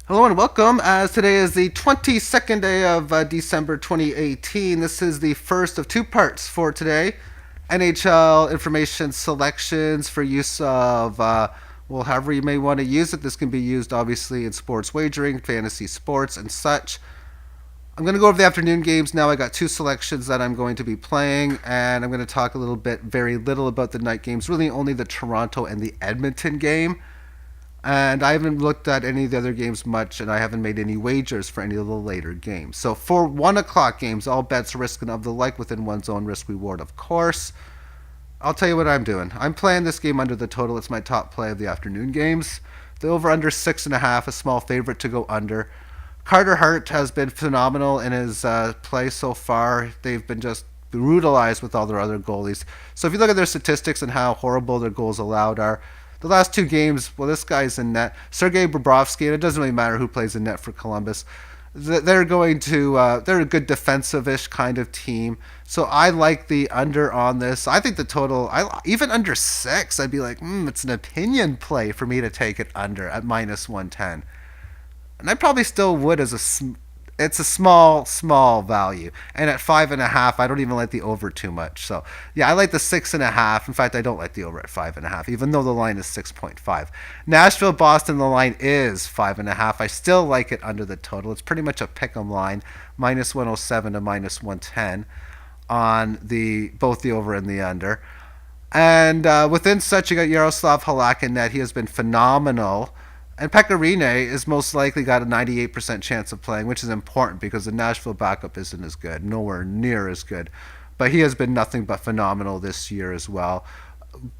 Hello and welcome, as today is the 22nd day of December 2018. This is the first of two parts for today. NHL information selections for use of, well, however you may want to use it. This can be used obviously in sports wagering, fantasy sports, and such. I'm going to go over the afternoon games now. I got two selections that I'm going to be playing, and I'm going to talk a little bit, very little about the night games, really only the Toronto and the Edmonton game. And I haven't looked at any of the other games much, and I haven't made any wagers for any of the later games. So for 1 o'clock games, all bets risk and of the like within one's own risk reward, of course. I'll tell you what I'm doing. I'm playing this game under the total. It's my top play of the afternoon games. The over under 6.5, a small favorite to go under. Carter Hart has been phenomenal in his play so far. They've been just brutalized with all their other goalies. So if you look at their statistics and how horrible their goals allowed are, the last two games, well, this guy's in net. Sergei Bobrovsky, and it doesn't really matter who plays in net for Columbus. They're a good defensive-ish kind of team. So I like the under on this. I think the total, even under 6, I'd be like, it's an opinion play for me to take it under at minus 110. And I probably still would it's a small value. And at 5.5, I don't even like the over too much. So yeah, I like the 6.5. In fact, I don't like the over at 5.5, even though the line is 6.5. Nashville, Boston, the line is 5.5. I still like it under the total. It's pretty much a pick'em line, minus 107 to minus 110 on the both the over and the under. And within such, you got Yaroslav Halak in net. He has been phenomenal. And Pecorine is most likely got a 98% chance of playing, which is important because the Nashville backup isn't as good, nowhere near as good. But he has been nothing but phenomenal this year as well.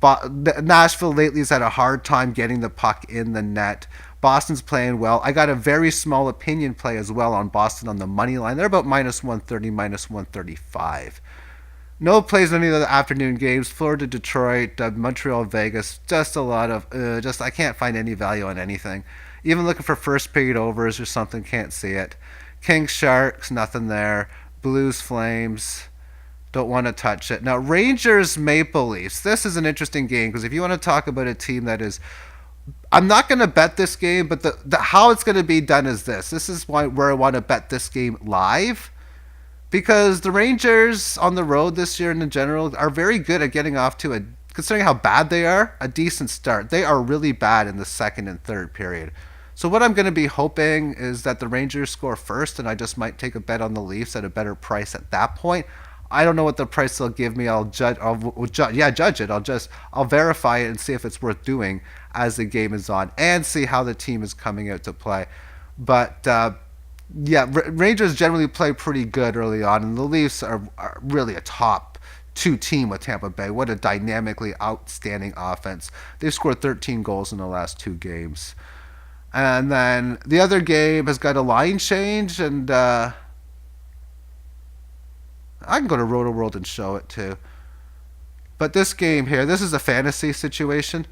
Nashville lately has had a hard time getting the puck in the net. Boston's playing well. I got a very small opinion play as well on Boston on the money line. They're about minus 130, minus 135. No plays in any of the afternoon games. Florida, Detroit, Montreal, Vegas. Just a lot of just I can't find any value on anything. Even looking for first period overs or something, can't see it. Kings, Sharks, nothing there. Blues, Flames, don't want to touch it. Now Rangers, Maple Leafs. This is an interesting game because if you want to talk about a team that is, I'm not going to bet this game, but the how it's going to be done is this. This is where I want to bet this game live because the Rangers on the road this year in general are very good at getting off to considering how bad they are, a decent start. They are really bad in the second and third period. So what I'm going to be hoping is that the Rangers score first, and I just might take a bet on the Leafs at a better price at that point. I don't know what the price they'll give me. I'll judge. Judge it. I'll verify it and see if it's worth doing as the game is on, and see how the team is coming out to play. But yeah, Rangers generally play pretty good early on, and the Leafs are really a top two team with Tampa Bay. What a dynamically outstanding offense. They've scored 13 goals in the last two games. And then the other game has got a line change, and I can go to Roto World and show it too. But this game here, this is a fantasy situation.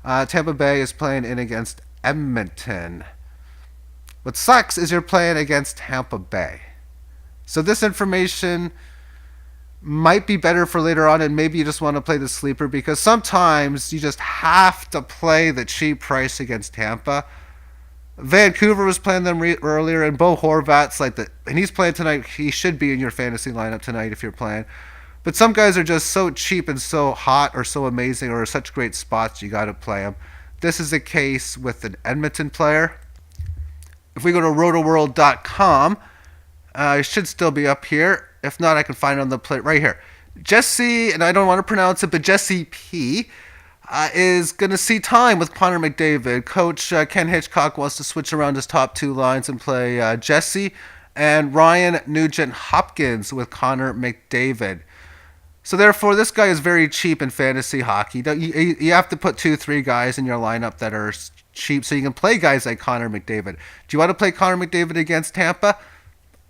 Tampa Bay is playing in against Edmonton. What sucks is you're playing against Tampa Bay. So this information might be better for later on, and maybe you just want to play the sleeper because sometimes you just have to play the cheap price against Tampa. Vancouver was playing them earlier, and Bo Horvat's and he's playing tonight. He should be in your fantasy lineup tonight if you're playing. But some guys are just so cheap and so hot or so amazing or such great spots, you got to play them. This is the case with an Edmonton player. If we go to rotoworld.com, it should still be up here. If not, I can find it on the plate right here. Jesse, and I don't want to pronounce it, but Jesse P. Is going to see time with Connor McDavid. Coach Ken Hitchcock wants to switch around his top two lines and play Jesse and Ryan Nugent Hopkins with Connor McDavid. So therefore, this guy is very cheap in fantasy hockey. You have to put 2-3 guys in your lineup that are cheap so you can play guys like Connor McDavid. Do you want to play Connor McDavid against Tampa?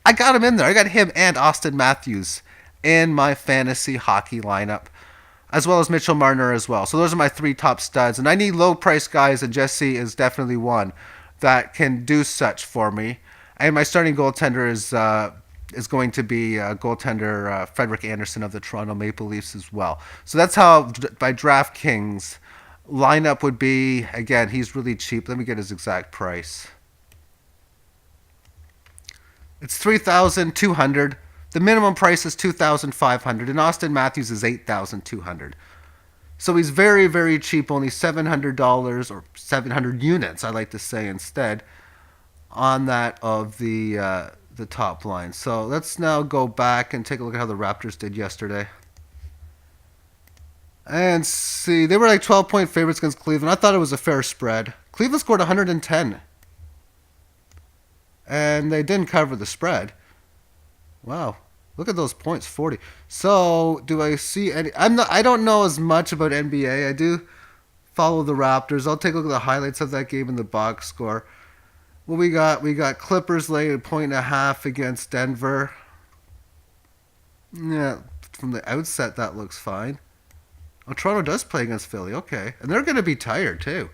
I got him in there. I got him and Austin Matthews in my fantasy hockey lineup, as well as Mitchell Marner as well. So those are my three top studs. And I need low-priced guys, and Jesse is definitely one that can do such for me. And my starting goaltender is going to be goaltender Frederik Andersen of the Toronto Maple Leafs as well. So that's how by DraftKings lineup would be. Again, he's really cheap. Let me get his exact price. It's 3,200. The minimum price is 2,500, and Austin Matthews is 8,200. So he's very, very cheap, only $700 or 700 units, I like to say instead, on that of the top line. So let's now go back and take a look at how the Raptors did yesterday. And see, they were like 12-point favorites against Cleveland. I thought it was a fair spread. Cleveland scored 110, and they didn't cover the spread. Wow. Look at those points, 40. So, do I see any I don't know as much about NBA. I do follow the Raptors. I'll take a look at the highlights of that game in the box score. What we got? We got Clippers laying a point and a half against Denver. Yeah, from the outset that looks fine. Oh, Toronto does play against Philly. Okay. And they're going to be tired too.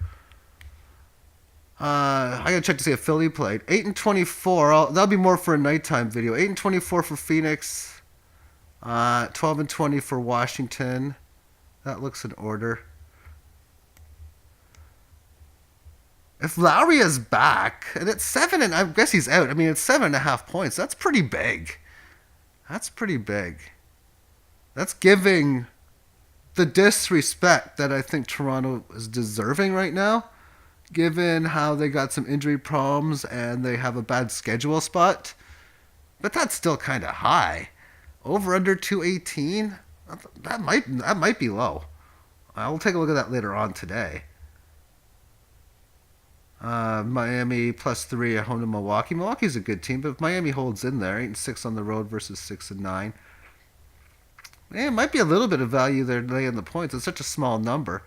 I gotta check to see if Philly played. 8-24. That'll be more for a nighttime video. 8-24 for Phoenix. 12-20 for Washington. That looks in order. If Lowry is back, and it's 7, and I guess he's out. I mean, it's 7.5 points. That's pretty big. That's pretty big. That's giving the disrespect that I think Toronto is deserving right now, given how they got some injury problems and they have a bad schedule spot. But that's still kind of high. Over under 218. That might be low. I'll take a look at that later on today. Miami +3 at home to Milwaukee. Milwaukee's a good team, but if Miami holds in there, 8-6 on the road versus 6-9. It might be a little bit of value there laying the points. It's such a small number.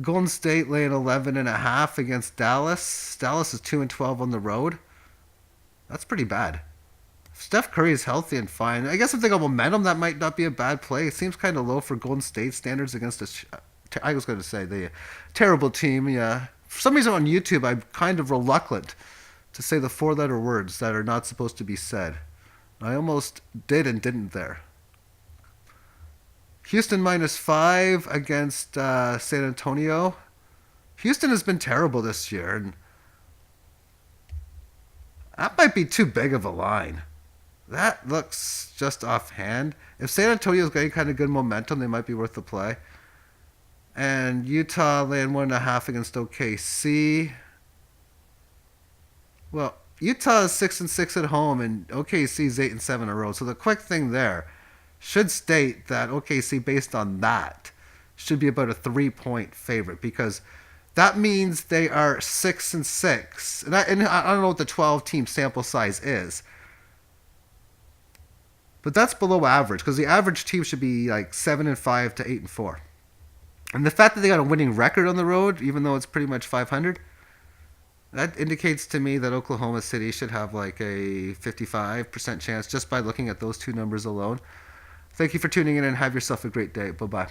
Golden State laying 11.5 against Dallas. Dallas is 2-12 on the road. That's pretty bad. If Steph Curry is healthy and fine, I guess if they got momentum, that might not be a bad play. It seems kind of low for Golden State standards against I was going to say the terrible team. Yeah, for some reason on YouTube, I'm kind of reluctant to say the four-letter words that are not supposed to be said. I almost did and didn't there. Houston -5 against San Antonio. Houston has been terrible this year, and that might be too big of a line. That looks just offhand. If San Antonio's getting kind of good momentum, they might be worth the play. And Utah laying 1.5 against OKC. Well, Utah is 6-6 at home, and OKC is 8-7 in a row. So the quick thing there should state that OKC, based on that, should be about a 3-point favorite, because that means they are 6-6. And I don't know what the 12-team sample size is, but that's below average, because the average team should be like 7-5 to 8-4. And the fact that they got a winning record on the road, even though it's pretty much 500, that indicates to me that Oklahoma City should have like a 55% chance just by looking at those two numbers alone. Thank you for tuning in and have yourself a great day. Bye-bye.